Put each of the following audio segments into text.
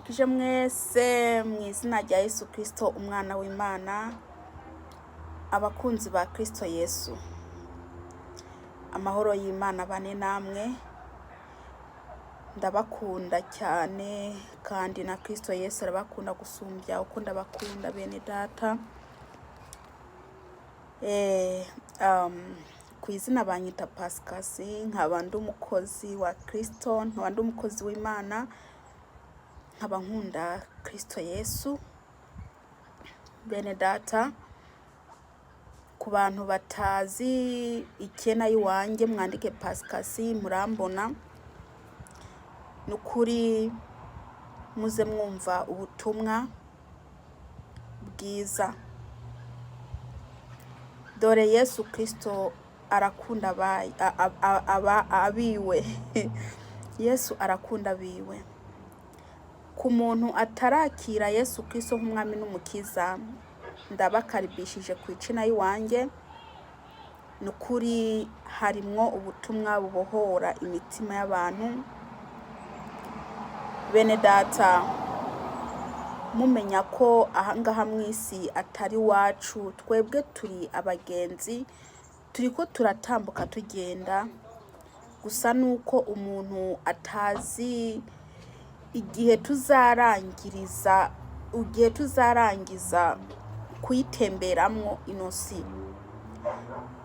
ndabaramukije mwese mu izina rya Yesu Kristo umwana w'Imana, abakunzi ba Kristo Yesu. Amahoro y'Imana bane namwe, ndabakunda cyane kandi na Kristo Yesu arabakunda gusumbya uko ndabakunda bene data. Ku izina banyita Pascasi, nkaba ndi umukozi wa Kristo, nkaba ndi umukozi w'Imana, nkaba nkunda Kristo Yesu. Bene data, ku bantu batazi ikena yiwanjye mwandike Pascasi murambona. Nukuri muze mwumva ubutumwa bwiza. Dore Yesu Kristo arakunda abiwe. Yesu arakunda abiwe. Ku muntu atarakira Yesu Kristo nk'umwami n'umukiza, ndabakaribishije ku icina yiwanjye. Nukuri harimwo ubutumwa bubohora imitima y'abantu. Bene data, mumenya ko ahangaha mw'isi atari wacu, twebwe turi abagenzi, turiko turatambuka tugenda. Gusa nuko umuntu atazi igihe tuzarangiza kuyitemberamwo inosi.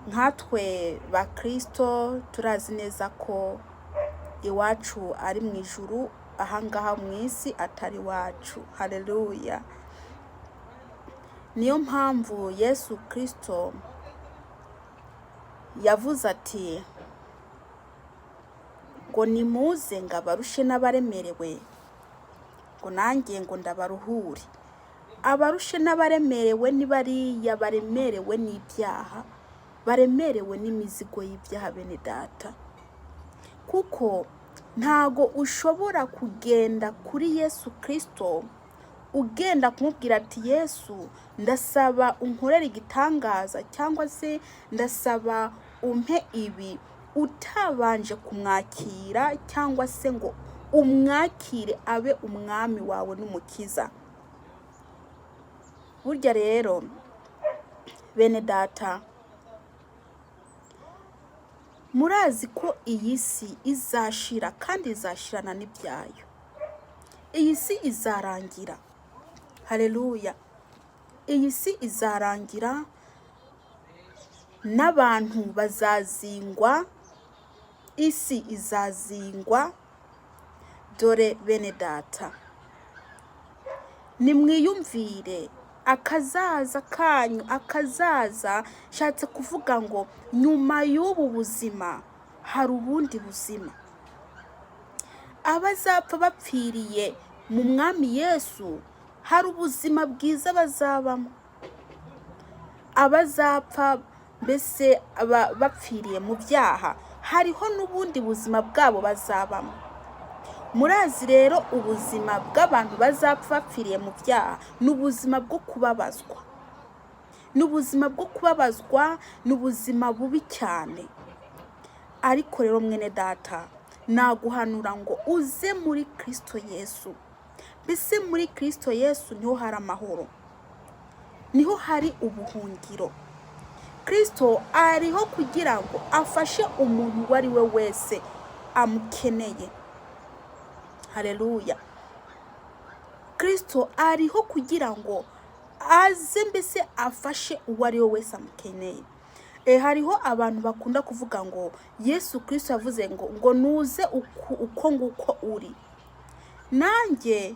Nkatwe ba Kristo turazi neza ko iwacu ari mu ijuru, ahangaha mw'isi atari wacu. Haleluya. Niyo mpamvu Yesu Kristo yavuze ati ngo nimuze ngo abarushe n'abaremerewe, ngo nanjye ngo ndabaruhure. Abarushe n'abaremerewe ni bariya baremerewe n'ibyaha, baremerewe n'imizigo y'ibyaha bene data. Kuko ntago ushobora kugenda kuri Yesu Kristo ugenda kumubwira ati Yesu ndasaba unkorere igitangaza, cyangwa se ndasaba umpe ibi, utabanje kumwakira cyangwa se ngo umwakire abe umwami wawe n'umukiza. Burya rero bene data, murazi ko iyi si izashira kandi izashirana n'ibyayo. Iyi si izarangira. Haleluya. Iyi si izarangira, n'abantu bazazingwa, isi izazingwa. Dore bene data, nimwiyumvire akazaza kanyu. Akazaza shatse kuvuga ngo nyuma y'ubu buzima hari ubundi buzima. Abazapfa bapfiriye mu mwami Yesu hari ubuzima bwiza bazabamo. Abazapfa mbese bapfiriye mu byaha hariho n'ubundi buzima bwabo bazabamo. Murazi rero ubuzima bw'abantu bazapfa bapfiriye mu byaha n'ubuzima bwo kubabazwa. N'ubuzima bwo kubabazwa, n'ubuzima bubi cyane. Ariko rero mwene data, naguhanura ngo uze muri Kristo Yesu. Mbese muri Kristo Yesu niho hari amahoro, niho hari ubuhungiro. Kristo ariho kugira ngo afashe umuntu uwo ari we wese amukeneye. Haleluya. Kristo ariho kugira ngo aze mbese afashe uwo ari we wese amukeneye. Hariho abantu bakunda kuvuga ngo Yesu Kristo yavuze ngo nuze uko nguko uri. Nanjye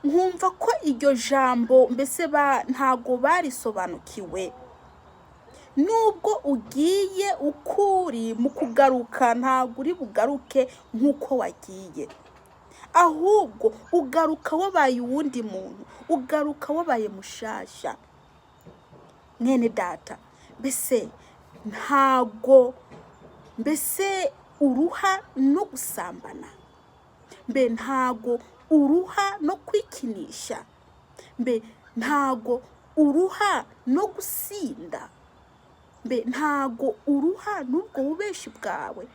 nkumva ko iryo jambo mbese ntago barisobanukiwe. Nubwo ugiye ukuri mu kugaruka, ntago uri bugaruke nk'uko wagiye, ahubwo ugaruka wabaye uwundi muntu, ugaruka wabaye mushasha. Mwene data, mbese ntago mbese uruha no gusambana, mbe ntago uruha no kwikinisha, mbe ntago uruha no gusinda, mbe ntago uruha n'ubwo bubeshi bwawe.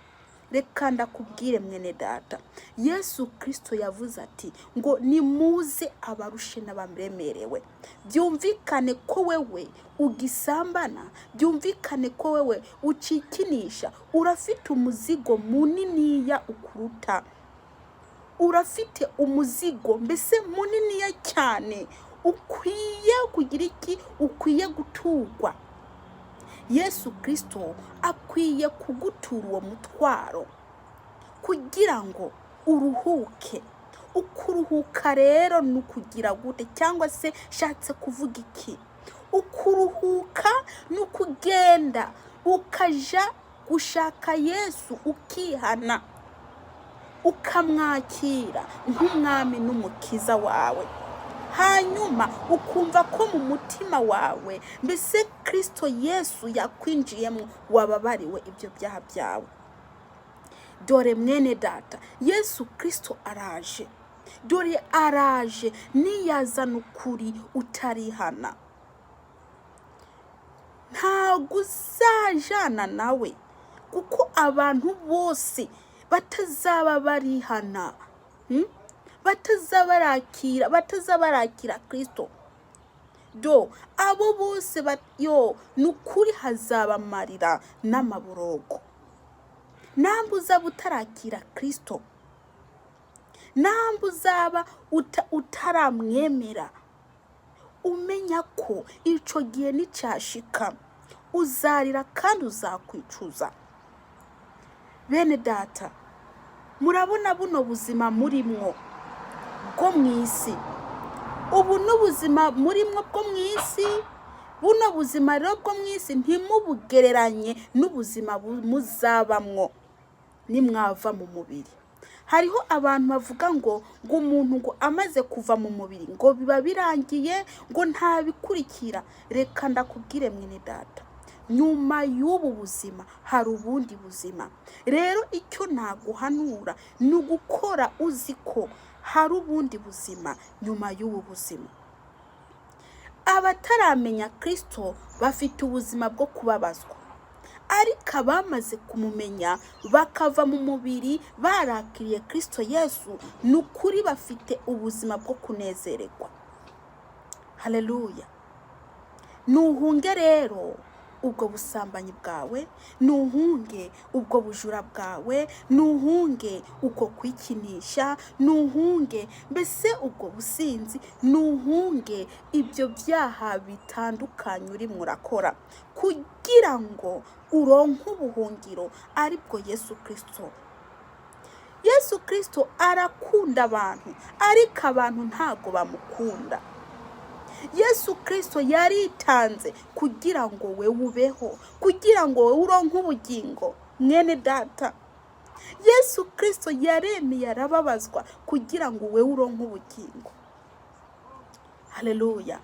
reka ndakubwire mwene data, Yesu Kristo yavuze ati ngo nimuze abarushe n'abaremerewe. Byumvikane ko wewe ugisambana, byumvikane ko wewe ucikinisha, urafite umuzigo muniniya ukuruta, urafite umuzigo mbese muniniya cyane, ukwiye kugira iki, ukwiye guturwa. Yesu Kristo akwiye kugutura uwo mutwaro kugira ngo uruhuke. Ukuruhuka rero nukugira gute, cyangwa se shatse kuvuga iki? Ukuruhuka nukugenda ukaja gushaka Yesu, ukihana, ukamwakira nk'umwami n'umukiza wawe, hanyuma ukumva ko mu mutima wawe mbese Kristo Yesu yakwinjiyemo, wababariwe ibyo byaha byawe. Dore mwene data, Yesu Kristo araje, dore araje, niyazana ukuri utarihana, ntago uzajana nawe, kuko abantu bose batazaba barihana, batazabarakira Kristo, abo bose nukuri hazabamarira n'amaborogo. Nambuza butarakira Kristo, nambuzaba utaramwemera, umenya ko ico gihe nicyashika uzarira kandi uzakwicuza. Bene data, murabona buno buzima murimwo bwo mwisi, ubu n'ubuzima murimwo bwo mwisi, buno buzima rero bwo mwisi ntimubugereranye n'ubuzima muzabamwo nimwava mu mubiri. Hariho abantu bavuga ngo umuntu ngo amaze kuva mu mubiri ngo biba birangiye, ngo ntabikurikira. Reka ndakubwire mwene data, nyuma y'ubu buzima hari ubundi buzima. Rero icyo naguhanura ni ugukora uzi ko hari ubundi buzima nyuma y'ubu buzima. Abataramenya Kristo bafite ubuzima bwo kubabazwa, ariko abamaze kumumenya bakava mu mubiri barakiriye Kristo Yesu, nukuri bafite ubuzima bwo kunezererwa. Haleluya. Nuhunge rero ubwo busambanyi bwawe, nuhunge ubwo bujura bwawe, nuhunge uko kwikinisha, nuhunge mbese ubwo businzi, nuhunge ibyo byaha bitandukanye uri murakora, kugira ngo uronke ubuhungiro aribwo Yesu Kristo. Yesu Kristo arakunda abantu, ariko abantu ntago bamukunda. Yesu Kristo yaritanze kugira ngo we ubeho, kugira ngo we uronke ubugingo. Mwene data, Yesu Kristo yaremeye arababazwa kugira ngo we uronke ubugingo. Haleluya.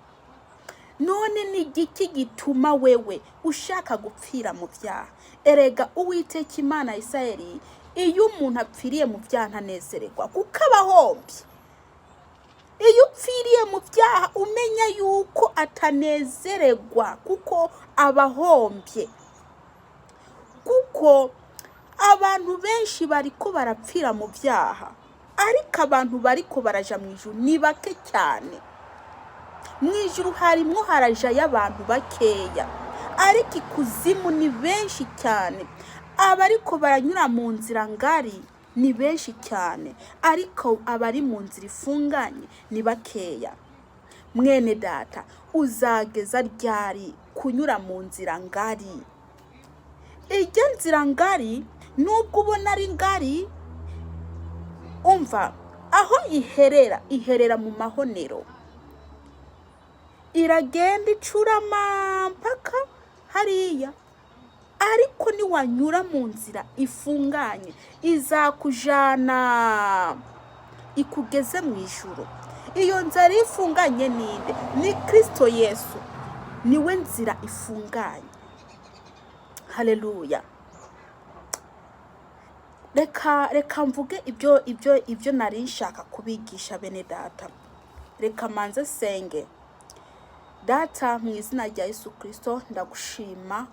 None ni igiki gituma wewe ushaka gupfira mu byaha? Erega Uwiteka Imana ya Isirayeli, iyo umuntu apfiriye mu byaha ntanezererwa, kuko abahombye. Iyo upfiriye mu byaha umenya yuko atanezererwa, kuko abahombye. Kuko abantu benshi bariko barapfira mu byaha, ariko abantu bariko baraja mu ijuru ni bake cyane. Mu ijuru harimwo haraja y'abantu bakeya, ariko ikuzimu ni benshi cyane. Abariko baranyura mu nzira ngari ni benshi cyane, ariko abari mu nzira ifunganye ni bakeya. Mwene data, uzageza ryari kunyura mu nzira ngari? Ijya nzira ngari nubwo ubona ari ngari, umva aho iherera mu mahonero, iragenda icurama mpaka hariya, ariko niwanyura mu nzira ifunganye izakujana ikugeze mu ijuru. Iyo nzira ifunganye ninde? Ni Kristo Yesu, niwe nzira ifunganye. Haleluya. Reka mvuge ibyo nari nshaka kubigisha bene data. Reka manze senge. Data, mu izina rya Yesu Kristo ndagushima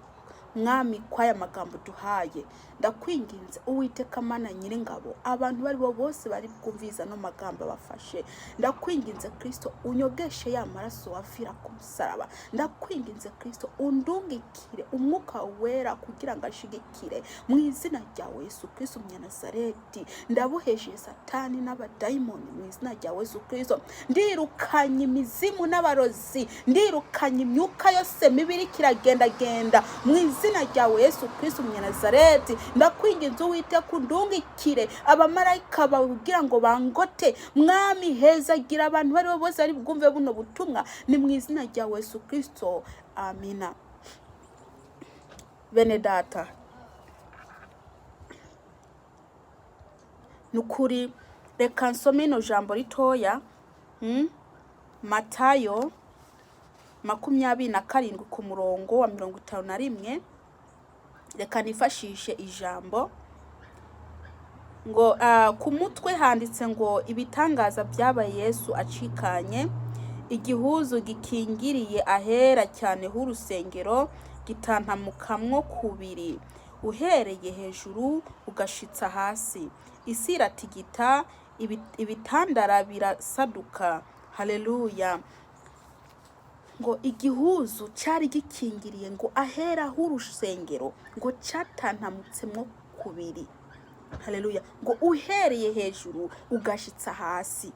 mwami kwaya magambo duhaye ndakwinginze uwiteka mana nyiringabo abantu bari bo bose bari bwumviza no magambo bafashe ndakwinginze Kristo unyogeshe ya maraso wafira ku musaraba ndakwinginze Kristo undungikire umwuka wera kugira ngo ashigikire mu izina ryawe Yesu Kristo Munyanazareti ndabuheje satani n'abadayimoni mu izina ryawe Yesu Kristo ndirukanye imizimu n'abarozi ndirukanye imyuka yose mibiri kiragendagenda mu izina ryawe Yesu Kristo Munyanazareti ndakwinginze uwiteka undungikire abamarayika bawugira ngo bangote mwami heza gira abantu bari bose ari bwumve buno butumwa ni mu izina ryawe Yesu Kristo amina. Bene data nukuri reka nsome no jambo ritoya Matayo 27 ku murongo wa 51 reka nifashishe ijambo ngo ku mutwe handitse ngo ibitangaza byabaye Yesu acikanye igihuzu gikingiriye ahera cyane h'urusengero gitantamukamwo kubiri uhereye hejuru ugashitsa hasi isi iratigita ibitandara birasaduka. Haleluya. Ngo igihuzu cyari gikingiriye ngo ahera h'urusengero ngo cyatantamutsemwo kubiri. Haleluya. Ngo uhereye hejuru ugashitsa hasi.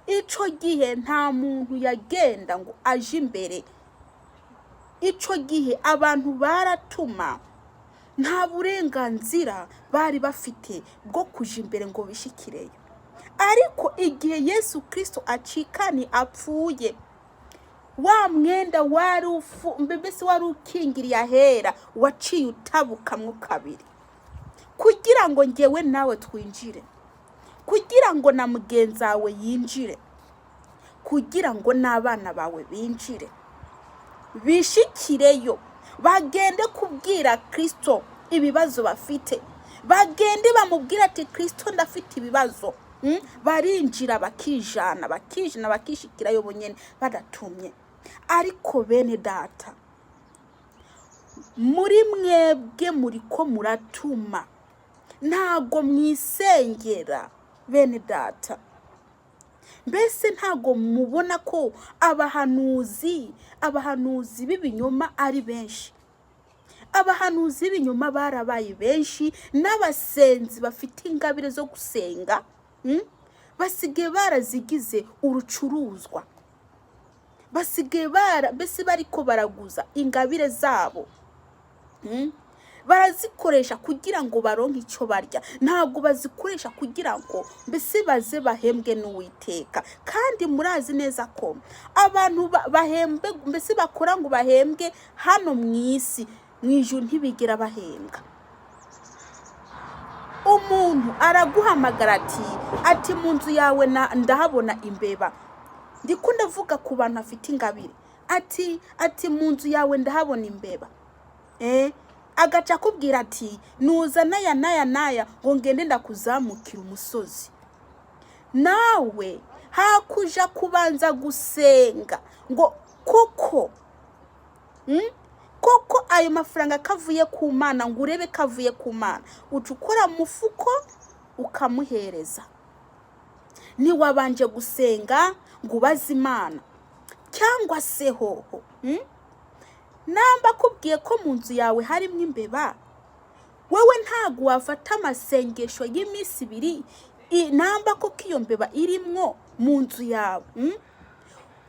Ico gihe nta muntu yagenda ngo aje imbere. Ico gihe abantu baratuma nta burenganzira bari bafite bwo kuja imbere ngo bishikireyo. Ariko igihe Yesu Kristo acikani apfuye wa mwenda wari mbese wari ukingiriye ahera waciye utabukamwo kabiri kugira ngo ngewe nawe twinjire, kugira ngo na mugenzi wawe yinjire, kugira ngo n'abana bawe binjire bishikireyo bagende kubwira Kristo ibibazo bafite, bagende bamubwira ati Kristo ndafite ibibazo. Barinjira bakijana bakishikirayo bonyene badatumye. Ariko bene data muri mwebwe muriko muratuma ntago mwisengera. Bene data mbese ntago mubona ko abahanuzi bibinyoma ari benshi? Abahanuzi b'ibinyoma barabaye benshi n'abasenzi bafite ingabire zo gusenga basigaye barazigize urucuruzwa, basigaye mbese bariko baraguza ingabire zabo, barazikoresha kugira ngo baronke icyo barya, ntago bazikoresha kugira ngo mbese baze bahembwe n'Uwiteka. Kandi murazi neza ko abantu bahembwe mbese bakora ngo bahembwe hano mw'isi, mwijuru ntibigera bahembwa. Umuntu araguhamagara ati mu nzu yawe ndahabona imbeba. Ndikunda vuga ku bantu afite ingabire ati mu nzu yawe ndahabona imbeba. Agaca kubwira ati nuza naya ngo ngende ndakuzamukira umusozi. Nawe hakuja kubanza gusenga ngo kuko ayo mafaranga kavuye ku Mana, ngo urebe kavuye ku Mana, ucukura mufuko ukamuhereza. Ni wabanje gusenga ngo ubaze Imana cyangwa se hoho namba kubwiye ko mu nzu yawe harimo imbeba, wewe ntago wafata amasengesho y'imisi 2 namba ko kiyo mbeba irimwo mu nzu yawe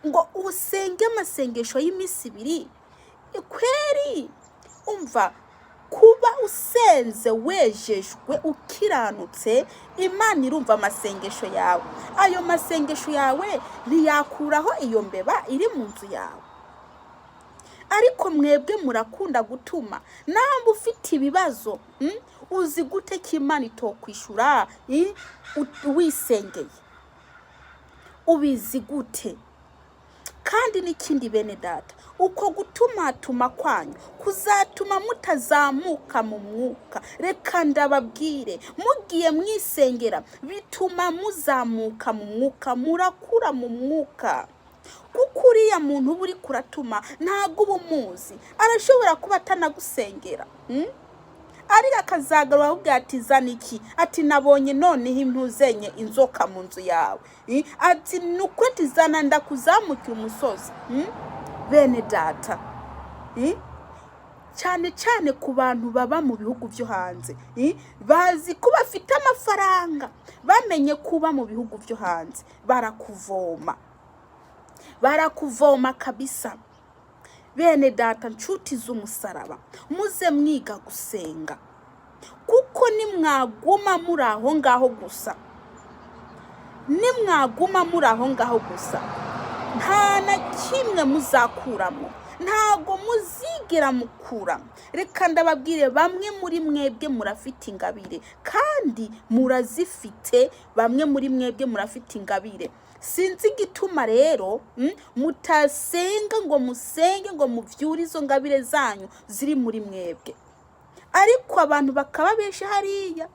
ngo usenge amasengesho y'imisi 2. Kweri umva kuba usenze wejejwe ukiranutse, Imana irumva amasengesho yawe. Ayo masengesho yawe ntiyakuraho iyo mbeba iri mu nzu yawe. Ariko mwebwe murakunda gutuma namba ufite ibibazo uzi gute ko Imana itokwishura wisengeye? Ubizi gute? Kandi n'ikindi bene data, uko gutumatuma kwanyu kuzatuma mutazamuka mu mwuka. Reka ndababwire, mugiye mwisengera bituma muzamuka mu mwuka, murakura mu mwuka. Kuko kuko uriya muntu uba uri kuratuma ntabwo uba umuzi, arashobora kuba atanagusengera, ariko akazagarura ahubwo ati zana iki, ati nabonye noneho impuzenye inzoka mu nzu yawe, ati nukweti zana ndakuzamukira umusozi. Bene data, cyane cyane ku bantu baba mu bihugu byo hanze, bazi ko bafite amafaranga, bamenye kuba mu bihugu byo hanze, barakuvoma kabisa. Bene data, nshuti z'umusaraba, muze mwiga gusenga, kuko nimwaguma muri aho ngaho gusa, nta na kimwe muzakuramo, ntago muzigera mukuramo. Reka ndababwire, bamwe muri mwebwe murafite ingabire kandi murazifite, bamwe muri mwebwe murafite ingabire. Sinzi igituma rero mutasenga ngo musenge ngo muvyure izo ngabire zanyu ziri muri mwebwe, ariko abantu bakababesha hariya,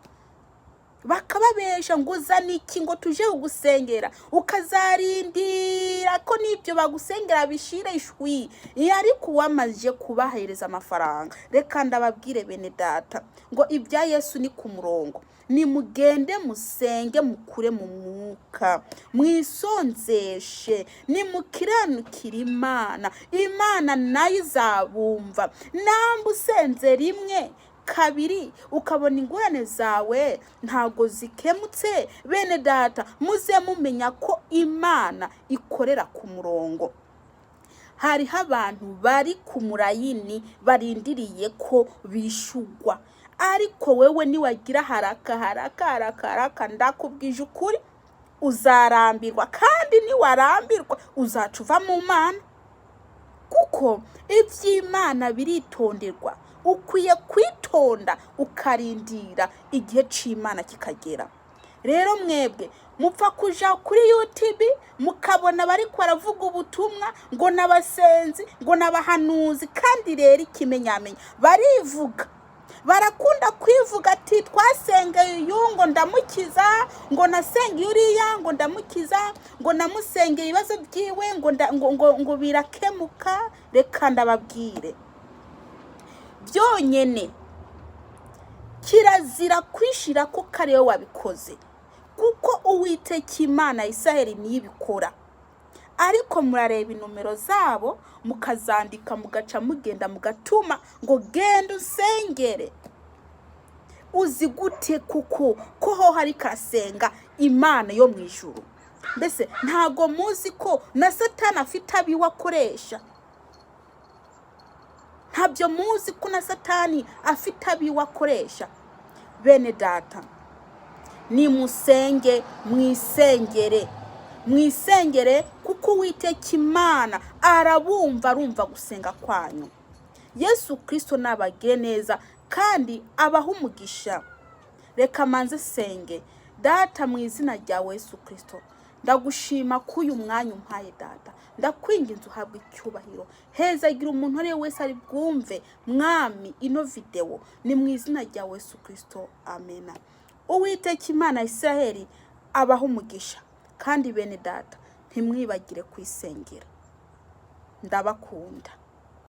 bakababesha ngo zana iki, ngo tuje kugusengera, ukazarindira ko nibyo bagusengera bishire ishwi, ariko wamaje kubahereza amafaranga. Reka ndababwire bene data, ngo ibya Yesu ni ku murongo. Nimugende musenge, mukure mu mwuka, mwisonzeshe, nimukiranukire Imana, Imana nayo izabumva. Namba usenze rimwe kabiri ukabona ingorane zawe ntago zikemutse, bene data, muze mumenya ko Imana ikorera ku murongo. Hariho abantu bari ku murayini barindiriye ko bishugwa, ariko wewe niwagira haraka ndakubwije ukuri uzarambirwa, kandi niwarambirwa uzaca uva mu Mana, kuko iby'Imana biritonderwa. Ukwiye kwitonda ukarindira igihe c'Imana kikagera. Rero mwebwe mupfa kuja kuri YouTube mukabona bari kwaravuga ubutumwa ngo nabasenzi ngo nabahanuzi, kandi rero ikimenyamenya barivuga, barakunda kwivuga ati twasengeye uyu ngo ndamukiza, ngo nasengeye uriya ngo ndamukiza, ngo namusengeye ibibazo byiwe ngo birakemuka. Reka ndababwire, byonyene kirazira kwishira ko kariyo wabikoze, kuko Uwiteka Imana Isiraheli niyo ibikora. Ariko murareba inomero zabo mukazandika, mugaca mugenda mugatuma ngo genda usengere. Uzi gute kuko ko ho hari kasenga Imana yo mu ijuru? Mbese ntago muzi ko na Satani afite abiwakoresha? Ntabyo muzi ko na Satani afite abiwakoresha? Bene data, ni musenge, mwisengere, kuko Uwiteka Imana arabumva, arumva gusenga kwanyu. Yesu Kristo nabagire neza kandi abaha umugisha. Reka manze senge. Data, mu izina rya Yesu Kristo, ndagushima ko uyu mwanya umpaye Data, ndakwinginze uhabwe icyubahiro. Heza gira umuntu ari wese ari bwumve mwami ino video, ni mu izina rya Yesu Kristo, amena. Uwiteka Imana Isiraheli abaha umugisha, kandi bene data ntimwibagire kwisengera. Ndabakunda.